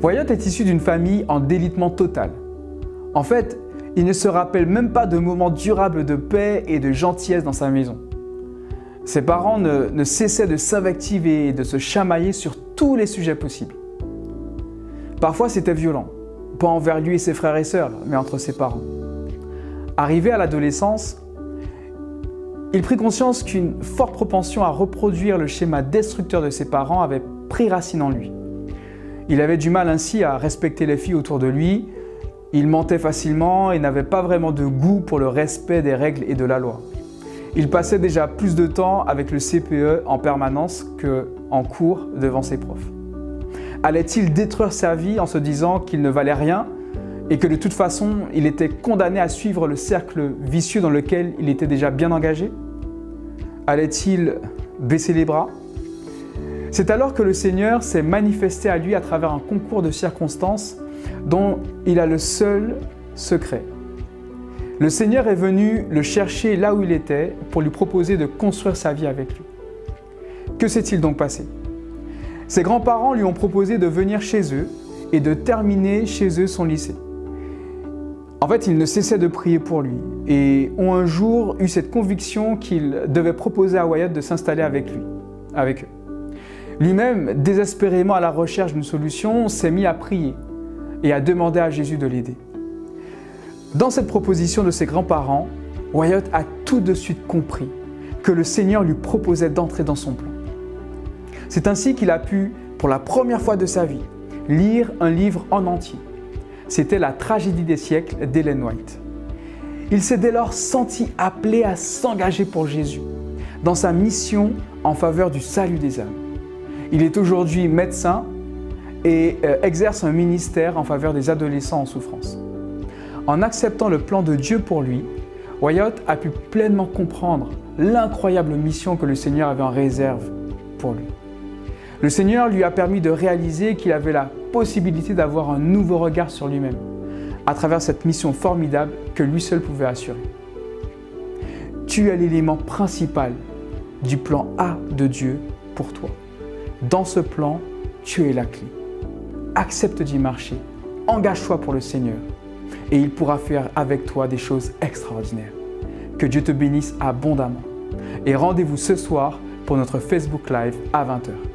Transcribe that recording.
Wyatt est issu d'une famille en délitement total. En fait, il ne se rappelle même pas de moments durables de paix et de gentillesse dans sa maison. Ses parents ne cessaient de s'invectiver et de se chamailler sur tous les sujets possibles. Parfois, c'était violent, pas envers lui et ses frères et sœurs, mais entre ses parents. Arrivé à l'adolescence, il prit conscience qu'une forte propension à reproduire le schéma destructeur de ses parents avait pris racine en lui. Il avait du mal ainsi à respecter les filles autour de lui, il mentait facilement et n'avait pas vraiment de goût pour le respect des règles et de la loi. Il passait déjà plus de temps avec le CPE en permanence qu'en cours devant ses profs. Allait-il détruire sa vie en se disant qu'il ne valait rien et que de toute façon, il était condamné à suivre le cercle vicieux dans lequel il était déjà bien engagé? Allait-il baisser les bras? C'est alors que le Seigneur s'est manifesté à lui à travers un concours de circonstances dont il a le seul secret. Le Seigneur est venu le chercher là où il était pour lui proposer de construire sa vie avec lui. Que s'est-il donc passé? Ses grands-parents lui ont proposé de venir chez eux et de terminer chez eux son lycée. En fait, ils ne cessaient de prier pour lui et ont un jour eu cette conviction qu'ils devaient proposer à Wyatt de s'installer avec eux. Lui-même, désespérément à la recherche d'une solution, s'est mis à prier et à demander à Jésus de l'aider. Dans cette proposition de ses grands-parents, Wyatt a tout de suite compris que le Seigneur lui proposait d'entrer dans son plan. C'est ainsi qu'il a pu, pour la première fois de sa vie, lire un livre en entier. C'était La tragédie des siècles d'Ellen White. Il s'est dès lors senti appelé à s'engager pour Jésus, dans sa mission en faveur du salut des âmes. Il est aujourd'hui médecin et exerce un ministère en faveur des adolescents en souffrance. En acceptant le plan de Dieu pour lui, Wyatt a pu pleinement comprendre l'incroyable mission que le Seigneur avait en réserve pour lui. Le Seigneur lui a permis de réaliser qu'il avait la possibilité d'avoir un nouveau regard sur lui-même, à travers cette mission formidable que lui seul pouvait assurer. Tu es l'élément principal du plan A de Dieu pour toi. Dans ce plan, tu es la clé. Accepte d'y marcher, engage-toi pour le Seigneur et il pourra faire avec toi des choses extraordinaires. Que Dieu te bénisse abondamment. Et rendez-vous ce soir pour notre Facebook Live à 20h.